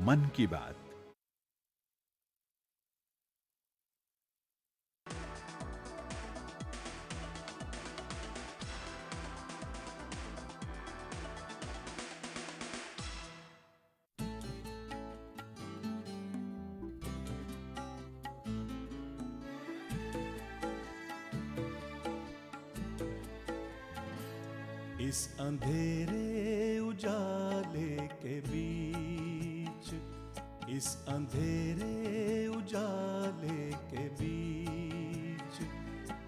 मन की बात। इस अंधेरे उजाले के बीच, इस अंधेरे उजाले के बीच,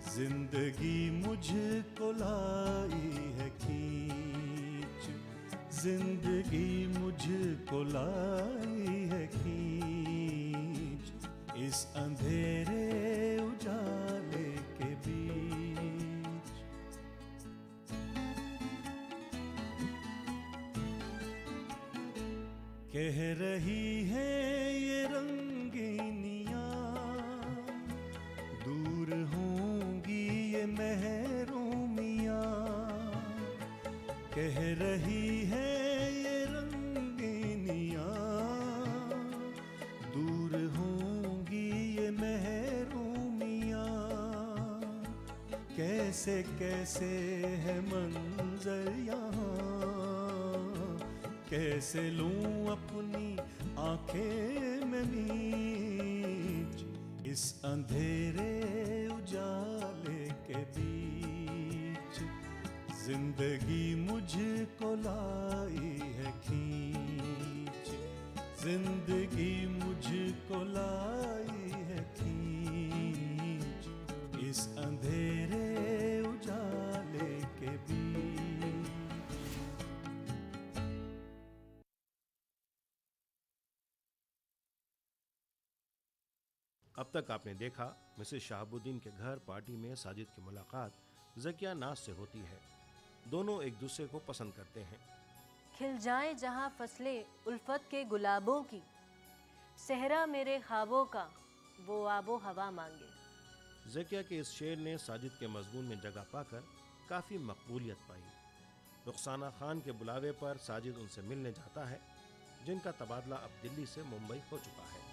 जिंदगी मुझको लाई है खींच, जिंदगी मुझको लाई है खींच, इस अंधेरे उजाले के बीच। कह रही है ये रंगीनियां, दूर होंगी ये महरूमियां, कह रही है ये रंगीनियां, दूर होंगी ये महरूमियां, कैसे कैसे है मंजर यहाँ, कैसे लूं अपनी आंखें में नीच, इस अंधेरे उजाले के बीच, जिंदगी मुझको लाई है खींच, जिंदगी मुझको लाई है खींच, इस अंधेरे उजाले के बीच। अब तक आपने देखा मिसेस शहाबुद्दीन के घर पार्टी में साजिद की मुलाकात ज़किया नाज से होती है। दोनों एक दूसरे को पसंद करते हैं। खिल जाए जहां फसले उल्फत के गुलाबों की, सहरा मेरे ख्वाबों का वो आबो हवा मांगे। ज़किया के इस शेर ने साजिद के मजमून में जगह पाकर काफ़ी मकबूलियत पाई। रुखसाना खान के बुलावे पर साजिद उनसे मिलने जाता है, जिनका तबादला अब दिल्ली से मुंबई हो चुका है।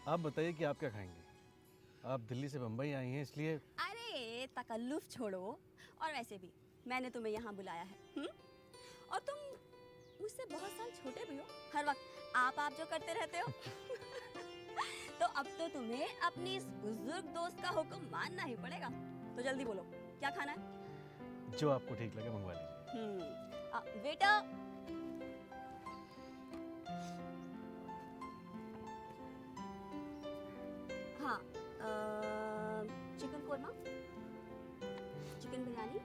आप बताइए कि आप क्या खाएंगे? आप दिल्ली से बम्बई आई हैं इसलिए। अरे तकल्लुफ छोड़ो, और वैसे भी मैंने तुम्हें यहाँ बुलाया है, और तुम मुझसे बहुत साल छोटे भी हो, हर वक्त आप जो करते रहते हो। तो अब तो तुम्हें अपनी इस बुजुर्ग दोस्त का हुक्म मानना ही पड़ेगा। तो जल्दी बोलो, क्या खाना है? जो आपको ठीक लगे मंगवा लीजिए। बेटा, हाँ, chicken korma, chicken biryani,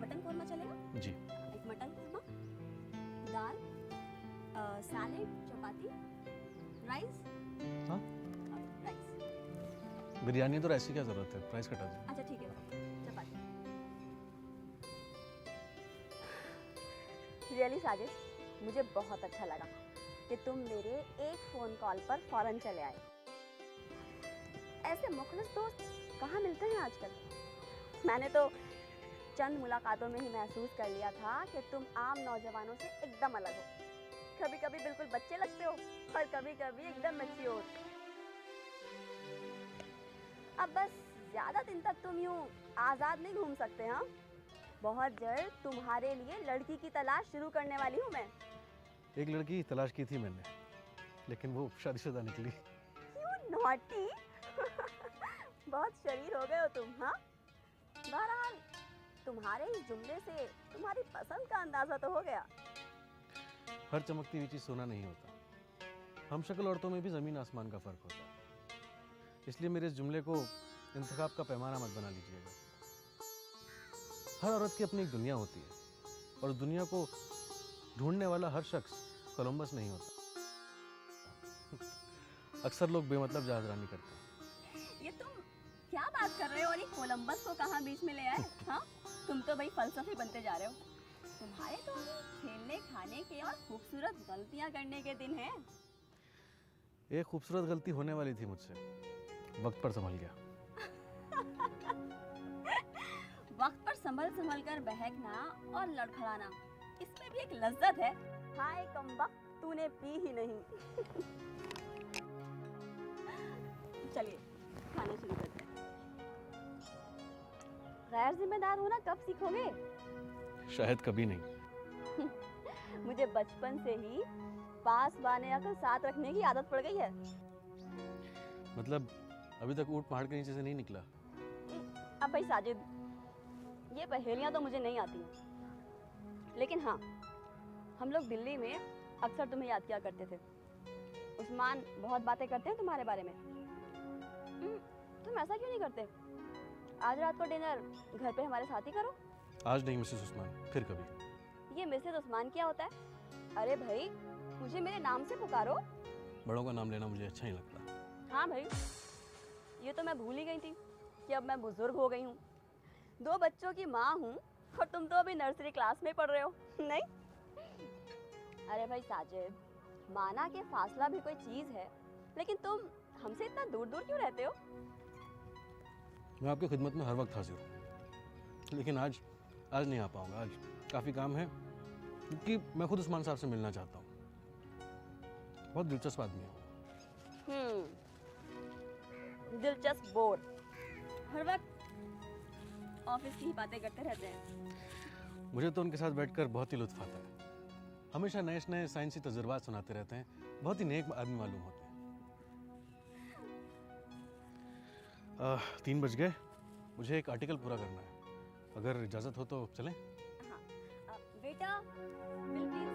mutton korma चलेगा? जी। एक मटन कोरमा, दाल, सैलेड, चपाती, राइस। हाँ, राइस। बिरयानी तो राइस की क्या जरूरत है, प्राइस कटा दीजिए। अच्छा ठीक है, चपाती। रियली साजिद, मुझे बहुत अच्छा लगा कि तुम मेरे एक फ़ोन कॉल पर फौरन चले आए। ऐसे मुखलिस दोस्त कहाँ मिलते हैं आजकल? मैंने तो चंद मुलाकातों में ही महसूस कर लिया था कि तुम आम नौजवानों से एकदम अलग हो। कभी कभी बिल्कुल बच्चे लगते हो और कभी कभी एकदम मैच्योर। अब बस ज़्यादा दिन तक तुम यूँ आज़ाद नहीं घूम सकते। हाँ, बहुत जल्द तुम्हारे लिए लड़की की तलाश शुरू करने वाली हूँ मैं। एक लड़की तलाश की थी मैंने, लेकिन वो शादीशुदा निकली। क्यों नॉटी? बहुत शरीर हो गए हो तुम। हाँ, बहरहाल तुम्हारे इस जुमले से तुम्हारी पसंद का अंदाजा तो हो गया। हर चमकती हुई चीज सोना नहीं होता। हम शक्ल औरतों में भी जमीन आसमान का फर्क होता है। इसलिए मेरे इस जुमले को इंतखाब का पैमाना मत बना लीजिएगा। हर औरत की अपनी एक दुनिया होती है, और उस दुनिया को ढूंढने वाला हर शख्स कोलंबस नहीं होता। अक्सर लोग बेमतलब जहाजरानी करते हैं। ये तुम क्या बात कर रहे हो? और ये कोलंबस को कहाँ बीच में ले आए? हाँ, तुम तो भाई फलसफी बनते जा रहे हो। तुम्हारे तो अभी खेलने खाने के और खूबसूरत गलतियां करने के दिन हैं। एक खूबसूरत गलती होने वाली थी मुझसे, वक्त पर संभल गया। वक्त पर संभल संभल कर बहकना और लड़खड़ाना, इसमें भी एक लज्जत है। हाय कमबख्त, तूने पी ही नहीं। चलिए खाना शुरू करते हैं। गैर जिम्मेदार होना कब सीखोगे? शायद कभी नहीं। मुझे बचपन से ही पास बाने आकर साथ रखने की आदत पड़ गई है। मतलब अभी तक ऊँट पहाड़ के नीचे से नहीं निकला। अब भाई साजिद, ये पहेलियां तो मुझे नहीं आती, लेकिन हाँ, हम लोग दिल्ली में अक्सर तुम्हें याद किया करते थे। उस्मान बहुत बातें करते हैं तुम्हारे बारे में। तुम ऐसा क्यों नहीं करते? आज रात को डिनर घर पे हमारे साथ ही करो। आज नहीं मिसेस उस्मान, फिर कभी। ये मिसेस उस्मान क्या होता है? अरे भाई, मुझे मेरे नाम से पुकारो। बड़ों का नाम लेना मुझे अच्छा नहीं लगता। हाँ भाई, ये तो मैं भूल ही गई थी कि अब मैं बुजुर्ग हो गई हूँ। 2 बच्चों की माँ हूँ और तुम तो अभी नर्सरी क्लास में पढ़ रहे हो। नहीं? अरे भाई साजिद, माना कि फासला भी कोई चीज़ है, लेकिन तुम हमसे इतना दूर दूर क्यों रहते हो? मैं आपकी खिदमत में हर वक्त हाजिर हूँ, लेकिन आज नहीं आ पाऊँगा। आज काफ़ी काम है, क्योंकि मैं खुद उस्मान साहब से मिलना चाहता हूँ। बहुत दिलचस्प आदमी है। दिलचस्प बोर, हर वक्त ऑफिस की ही बातें करते रहते हैं। मुझे तो उनके साथ बैठकर बहुत ही लुत्फ आता है। हमेशा नए नए साइंसी तजुर्बात सुनाते रहते हैं। बहुत ही नेक आदमी मालूम होते हैं। 3 बज गए, मुझे एक आर्टिकल पूरा करना है। अगर इजाज़त हो तो चलें? हाँ, बेटा बिल प्लीज।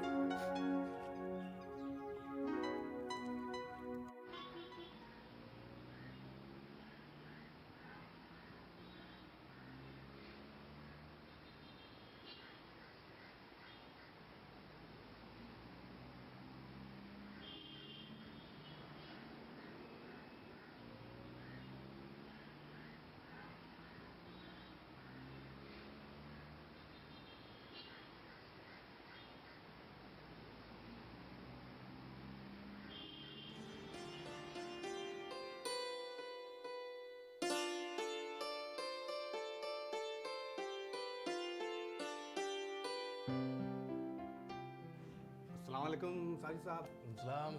अस्सलाम वालेकुम साजिद साहब। सलाम।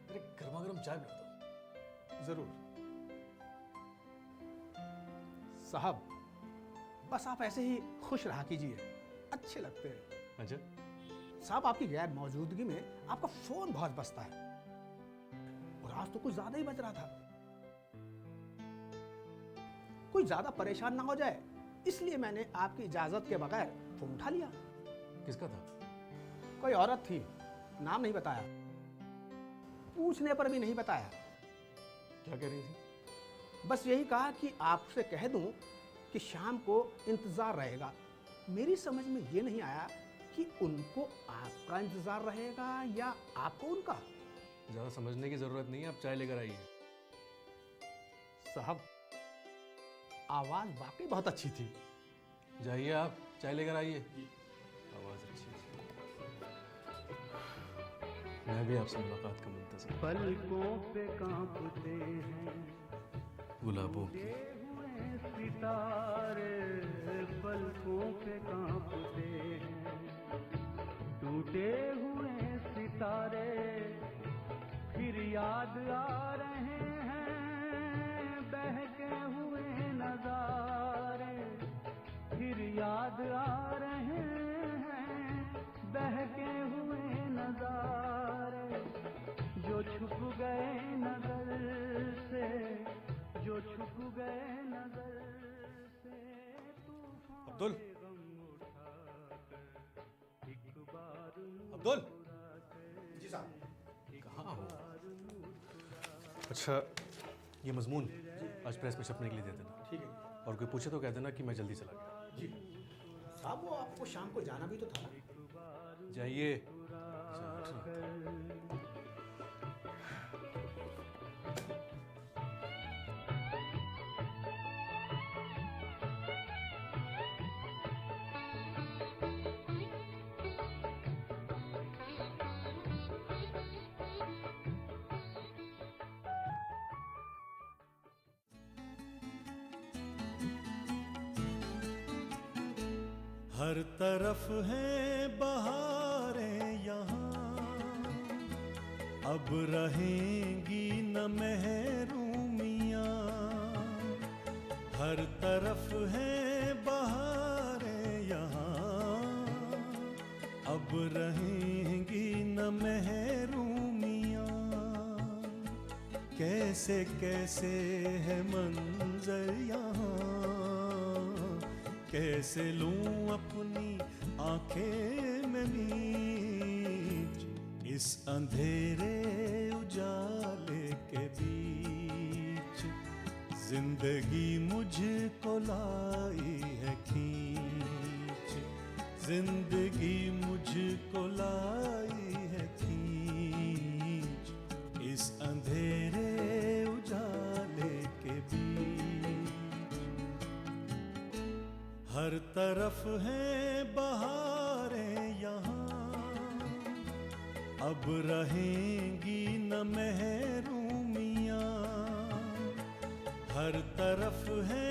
अरे गर्मा गर्म चाय पिला दो। ज़रूर साहब, बस आप ऐसे ही खुश रहा कीजिए, अच्छे लगते हैं। अच्छा, साहब, आपकी गैर मौजूदगी में आपका फ़ोन बहुत बजता है, और आज तो कुछ ज़्यादा ही बज रहा था। कोई ज़्यादा परेशान ना हो जाए, इसलिए मैंने आपकी इजाज़त के बगैर फ़ोन उठा लिया। किसका था? कोई औरत थी, नाम नहीं बताया, पूछने पर भी नहीं बताया। क्या कह रही थी? बस यही कहा कि आपसे कह दूं कि शाम को इंतज़ार रहेगा। मेरी समझ में ये नहीं आया कि उनको आपका इंतज़ार रहेगा या आपको उनका। ज़्यादा समझने की ज़रूरत नहीं है, आप चाय लेकर आइए। साहब, आवाज़ वाकई बहुत अच्छी थी। जाइए, आप चाय लेकर आइए। आवाज़ अच्छी थी। मैं भी आपसे मुलाकात का मुंतज़िर। पलकों पे कांपते हैं गुलाबों की सितारे, पलकों पे कांपते हैं टूटे हुए सितारे, फिर याद आ रहे हैं बहके हुए नज़ारे, फिर याद आ रहे हैं बहके हुए नज़ारे, जो छुप गए नजर से, जो छुप गए नजर से। अब्दुल, अब्दुल, जी साहब। कहाँ हो? अच्छा, ये मजमून आज प्रेस में छपने के लिए दे देना। ठीक है और कोई पूछे तो कह देना कि मैं जल्दी चला गया। जी साहब, वो आपको शाम को जाना भी तो था ना। जाइए। हर तरफ है बहारें यहाँ, अब रहेंगी न महरूमियाँ। हर तरफ है बहारें यहाँ, अब रहेंगी न महरूमियाँ। कैसे कैसे है मंजर यहाँ, कैसे लूं अपनी आंखें में नीच, इस अंधेरे उजाले के बीच। जिंदगी मुझको लाई है खींच, जिंदगी मुझको लाई है खींच, इस अंधेरे उजाले के बीच। हर तरफ है बहारें यहाँ, अब रहेंगी न महरूमियाँ। हर तरफ है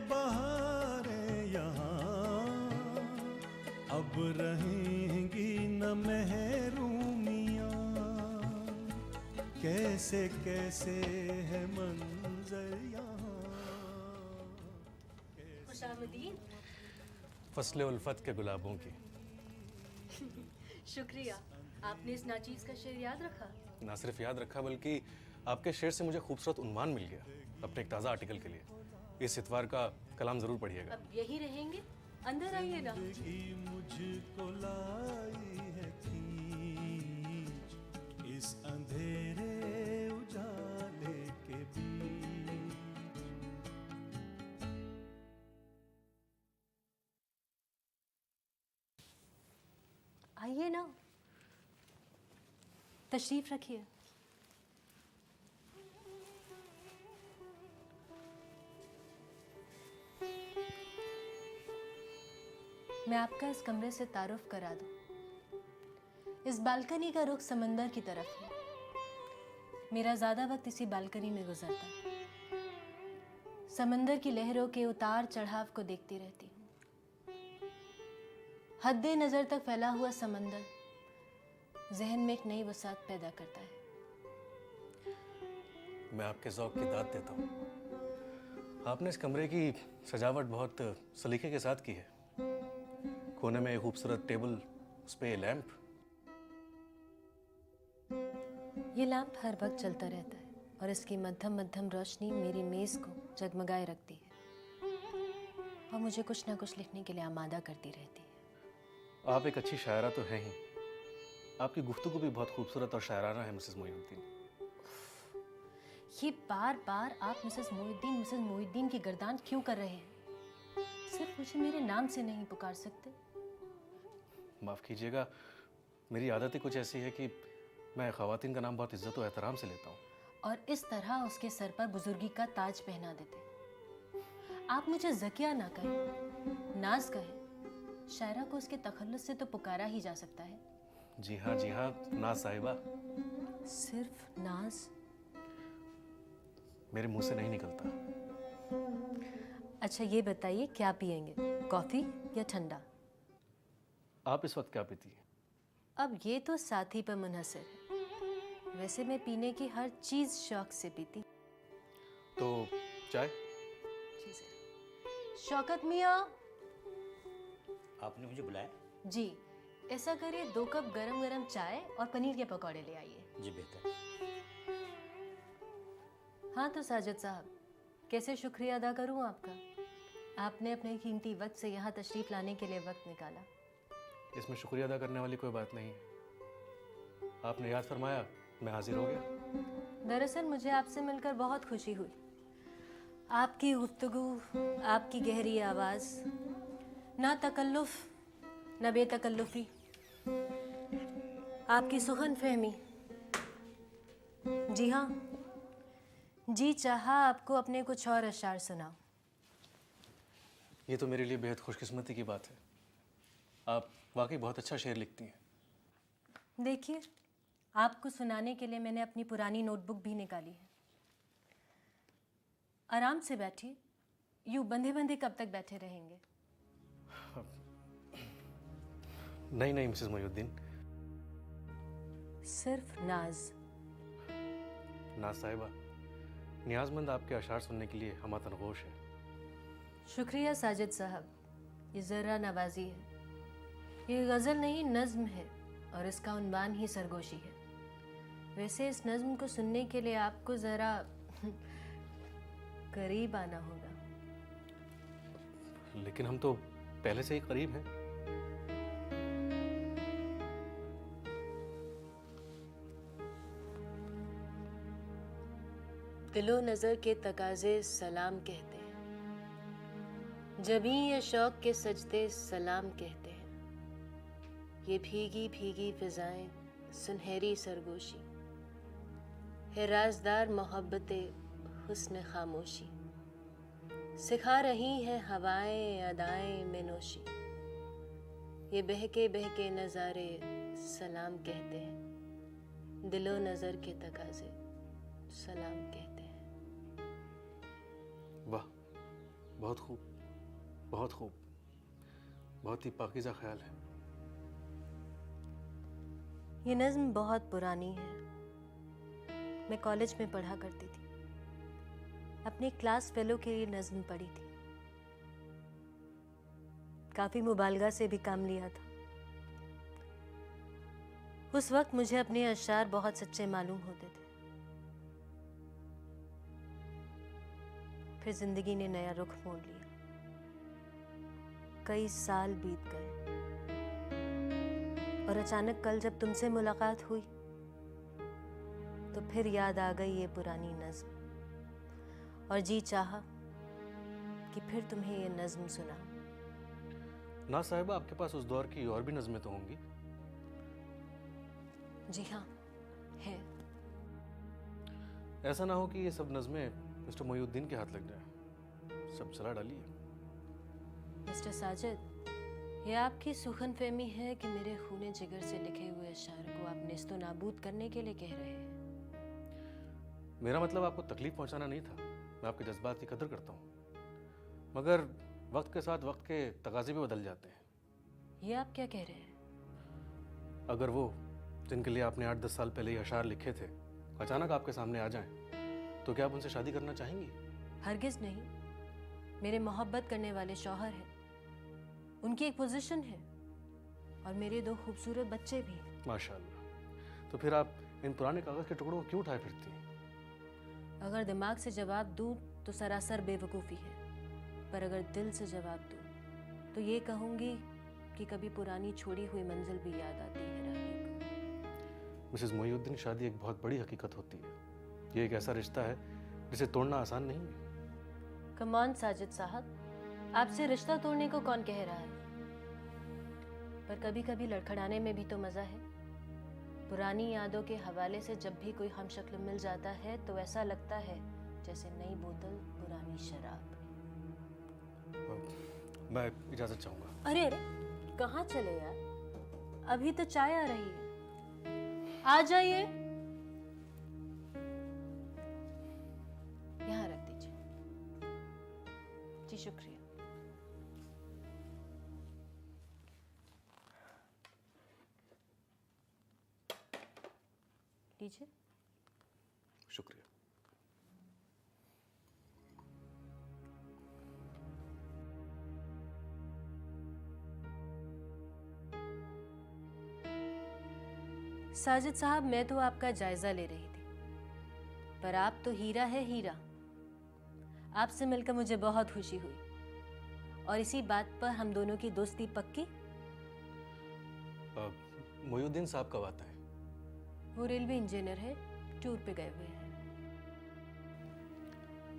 बहारें यहाँ, अब रहेंगी न महरूमियाँ। कैसे कैसे है मंजर यहाँ। खुशामदीन। फसले उल्फत के गुलाबों की। शुक्रिया, आपने इस नाचीज का शेर याद रखा। ना सिर्फ याद रखा बल्कि आपके शेर से मुझे खूबसूरत उन्मान मिल गया अपने एक ताज़ा आर्टिकल के लिए। इस इतवार का कलाम ज़रूर पढ़िएगा। अब यही रहेंगे, अंदर आइए ना। मुझको लाई है खींच, इस अंधेरे उजाले के बीच। आइए ना, तशरीफ रखिए। मैं आपका इस कमरे से तारुफ करा दूं। इस बालकनी का रुख समंदर की तरफ है। मेरा ज़्यादा वक्त इसी बालकनी में गुजरता है। समंदर की लहरों के उतार चढ़ाव को देखती रहती हूँ। हद्दे नज़र तक फैला हुआ समंदर जहन में एक नई वसात पैदा करता है। मैं आपके ज़ौक़ की दाद देता हूँ। आपने इस कमरे की सजावट बहुत सलीके के साथ की है। कोने में एक खूबसूरत टेबल, उस पे लैंप। ये लैंप हर वक्त चलता रहता है और इसकी मध्यम मध्यम रोशनी मेरी मेज़ को जगमगाए रखती है और मुझे कुछ ना कुछ लिखने के लिए आमादा करती रहती है। आप एक अच्छी शायरा तो हैं ही। आपकी गुफ्तगू भी बहुत खूबसूरत और शायराना है मिसेस मोइनुद्दीन। ये बार बार आप मिसेस मोइनुद्दीन की गर्दान क्यों कर रहे हैं? सिर्फ मुझे मेरे नाम से नहीं पुकार सकते? माफ़ कीजिएगा, मेरी आदत ही कुछ ऐसी है कि मैं ख़वातीन का नाम बहुत इज्जत और एहतराम से लेता हूँ। और इस तरह उसके सर पर बुजुर्गी का ताज पहना देते। आप मुझे ज़किया ना कहें, नाज कहें। शायरा को उसके तखल्लुस से तो पुकारा ही जा सकता है। जी हाँ, नाज साहिबा। सिर्फ नाज? मेरे मुंह से नहीं निकलता। अच्छा ये बताइए, क्या पियेंगे, कॉफ़ी या ठंडा? आप इस वक्त क्या पीती हैं? अब ये तो साथी पर मुनहसर है। वैसे मैं पीने की हर चीज़ शौक से पीती। तो चाय? जी सर। शौकत मियाँ। आपने मुझे बुलाया? जी, ऐसा करिए 2 कप गरम गरम चाय और पनीर के पकौड़े ले आइए। जी बेहतर। हाँ तो साजिद साहब, कैसे शुक्रिया अदा करूँ आपका? आपने अपने कीमती वक्त से यहाँ तशरीफ़ लाने के लिए वक्त निकाला। इसमें शुक्रिया अदा करने वाली कोई बात नहीं है। आपने याद फरमाया, मैं हाजिर हो गया। दरअसल मुझे आपसे मिलकर बहुत खुशी हुई। आपकी गुफ्तगू, आपकी गहरी आवाज़, ना तकल्लुफ़ न बेतकल्लुफ़ी, आपकी सुखन फहमी। जी हाँ, जी चाहा आपको अपने कुछ और अशार सुनाऊं। ये तो मेरे लिए बेहद खुशकिस्मती की बात है। आप वाकई बहुत अच्छा शेर लिखती हैं। देखिए, आपको सुनाने के लिए मैंने अपनी पुरानी नोटबुक भी निकाली है। आराम से बैठिए, यूँ बंधे बंधे कब तक बैठे रहेंगे? नहीं नहीं मिसेस मोइनुद्दीन। सिर्फ नाज। नाज साहिबा, नियाजमंद आपके अशार सुनने के लिए हम तनगोश हैं। शुक्रिया साजिद साहब, ये ज़रा नवाजी है। ये गज़ल नहीं नज़्म है और इसका उन्वान ही सरगोशी है। वैसे इस नज़्म को सुनने के लिए आपको ज़रा करीब आना होगा। लेकिन हम तो पहले से ही करीब हैं। दिलो नज़र के तकाजे सलाम कहते हैं, जबी ये शौक के सजदे सलाम कहते हैं। ये भीगी भीगी फिजाएं सुनहरी सरगोशी है, राजदार मोहब्बते हुस्न खामोशी। सिखा रही हैं हवाएं अदाएं में नोशी। ये बहके नज़ारे सलाम कहते हैं, दिलो नज़र के तकाजे सलाम कहते हैं। वाह, बहुत खूब, बहुत खूब, बहुत ही पाकीज़ा ख्याल है। ये नज़्म बहुत पुरानी है। मैं कॉलेज में पढ़ा करती थी, अपने क्लास फेलो के लिए नज़्म पढ़ी थी। काफ़ी मुबालगा से भी काम लिया था। उस वक्त मुझे अपने अशार बहुत सच्चे मालूम होते थे। फिर जिंदगी ने नया रुख मोड़ लिया। कई साल बीत गए और अचानक कल जब तुमसे मुलाकात हुई तो फिर याद आ गई ये पुरानी नज़्म और जी चाहा कि फिर तुम्हें ये नज़्म सुनाऊं। ना साहिबा, आपके पास उस दौर की और भी नज़में तो होंगी। जी हाँ, है। ऐसा ना हो कि ये सब नज़में मिस्टर मोइनुद्दीन के हाथ लग जाए। सब सलाह डालिए। मिस्टर साजिद, ये आपकी सुखन फहमी है कि मेरे खूने जिगर से लिखे हुए अशार को आप नेस्तो नाबूद करने के लिए कह रहे हैं। मेरा मतलब आपको तकलीफ पहुंचाना नहीं था। मैं आपके जज्बात की कदर करता हूँ, मगर वक्त के साथ वक्त के तकाज़े भी बदल जाते हैं। ये आप क्या कह रहे हैं? अगर वो जिनके लिए आपने 8-10 साल पहले ये अशार लिखे थे अचानक आपके सामने आ जाएं, तो क्या आप उनसे शादी करना चाहेंगी? हरगिज़ नहीं। मेरे मोहब्बत करने वाले शौहर हैं, उनकी एक पोजीशन है और मेरे 2 खूबसूरत बच्चे भी हैं। माशाअल्लाह। तो फिर आप इन पुराने कागज़ के टुकड़ों को क्यों उठाए फिरती हैं? अगर दिमाग से जवाब दूं तो सरासर बेवकूफ़ी है, पर अगर दिल से जवाब दूं तो ये कहूँगी कि कभी पुरानी छोड़ी हुई मंजिल भी याद आती है राही को। मिसेस मोइनुद्दीन, शादी एक बहुत बड़ी हकीकत होती है। ये एक ऐसा रिश्ता है जिसे तोड़ना आसान नहीं है। कम ऑन साजिद साहब, आपसे रिश्ता तोड़ने को कौन कह रहा है? पर कभी कभी लड़खड़ाने में भी तो मज़ा है। पुरानी यादों के हवाले से जब भी कोई हमशक्ल मिल जाता है तो ऐसा लगता है जैसे नई बोतल पुरानी शराब। मैं इजाज़त चाहूँगा। अरे अरे, कहाँ चले यार? अभी तो चाय आ रही है, आ जाइए। यहाँ रख दीजिए। जी शुक्रिया। लीजिए। शुक्रिया। साजिद साहब, मैं तो आपका जायजा ले रही थी, पर आप तो हीरा है हीरा। आपसे मिलकर मुझे बहुत खुशी हुई और इसी बात पर हम दोनों की दोस्ती पक्की। मोइनुद्दीन साहब कब आता है? वो रेलवे इंजीनियर है, टूर पे गए हुए हैं।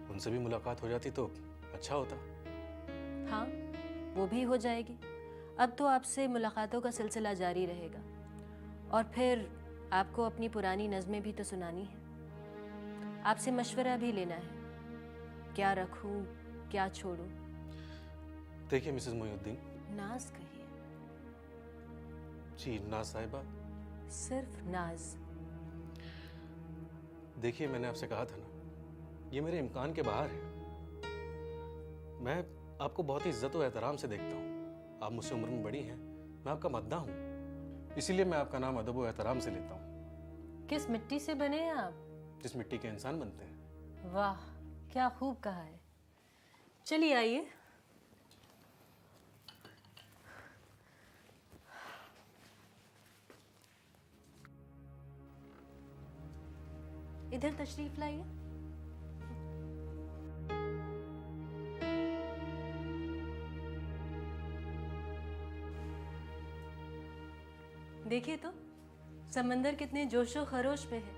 उनसे भी मुलाकात हो जाती तो अच्छा होता। हाँ, वो भी हो जाएगी। अब तो आपसे मुलाकातों का सिलसिला जारी रहेगा और फिर आपको अपनी पुरानी नज़में भी तो सुनानी है। आपसे मशवरा भी लेना है, क्या रखूं, क्या छोड़ूं। देखिए मिसेस मोइनुद्दीन। नाज कहिए। जी नाज साहिबा। सिर्फ नाज। देखिए, मैंने आपसे कहा था ना, ये मेरे इम्कान के बाहर है। मैं आपको बहुत ही इज्जत और एहतराम से देखता हूँ। आप मुझसे उम्र में बड़ी हैं, मैं आपका मद्दा हूँ, इसीलिए मैं आपका नाम अदब व एहतराम से लेता हूँ। किस मिट्टी से बने हैं आप? जिस मिट्टी के इंसान बनते हैं। वाह, क्या खूब कहा है। चलिए आइए। इधर तशरीफ लाइए। देखिए तो समंदर कितने जोशो खरोश में है।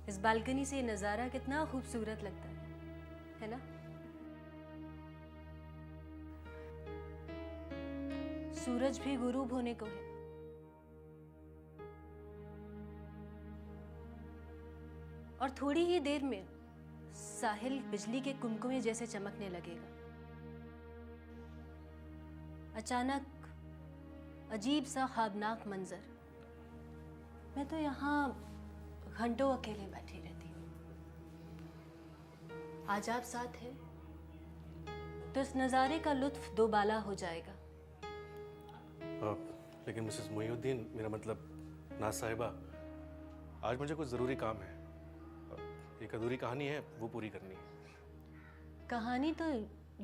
इस बालकनी से नजारा कितना खूबसूरत लगता है ना? सूरज भी गुरूब होने को है। और थोड़ी ही देर में साहिल बिजली के कुमकुमे जैसे चमकने लगेगा। अचानक अजीब सा ख्वाबनाक मंजर। मैं तो यहाँ घंटों अकेले बैठी रहती हूँ। आज आप साथ हैं तो इस नज़ारे का लुत्फ दोबाला हो जाएगा। लेकिन मिसेस मोइनुद्दीन, मेरा मतलब नाज साहिबा, आज मुझे कुछ ज़रूरी काम है। एक अधूरी कहानी है, वो पूरी करनी है। कहानी तो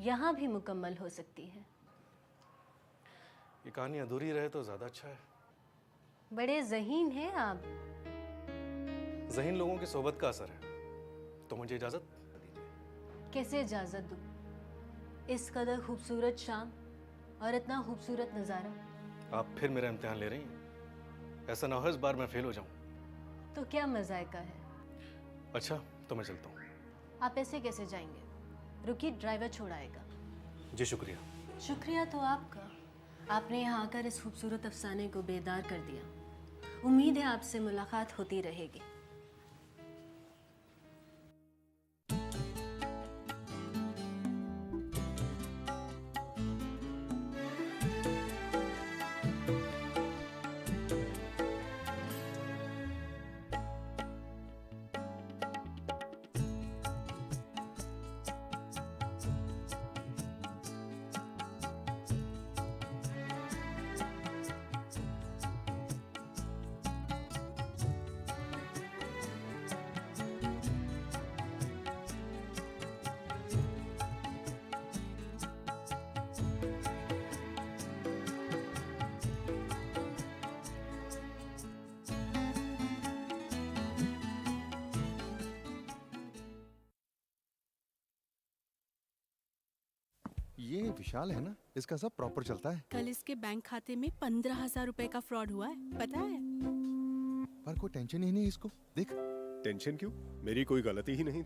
यहाँ भी मुकम्मल हो सकती है। ये कहानी अधूरी रहे तो ज़्यादा अच्छा है। बड़े ज़हीन हैं आप। ज़हीन लोगों की सोबत का असर है। तो मुझे इजाज़त दीजिए। कैसे इजाज़त दूँ? इस कदर खूबसूरत शाम और इतना खूबसूरत नज़ारा। आप फिर मेरा इम्तिहान ले रही हैं। ऐसा ना हो इस बार मैं फेल हो जाऊं। तो क्या मज़ायका है। अच्छा, तो मैं चलता हूँ। आप ऐसे कैसे जाएंगे? रुकिए, ड्राइवर छोड़ाएगा। जी शुक्रिया। शुक्रिया तो आपका। आपने यहाँ आकर इस खूबसूरत अफसाने को बेदार कर दिया। उम्मीद है आपसे मुलाकात होती रहेगी। ये विशाल है ना, इसका सब प्रॉपर चलता है। कल इसके बैंक खाते में 15,000 रुपए का फ्रॉड हुआ है, पता है? पर कोई टेंशन ही नहीं इसको। देख, टेंशन क्यों? मेरी कोई गलती ही नहीं थी।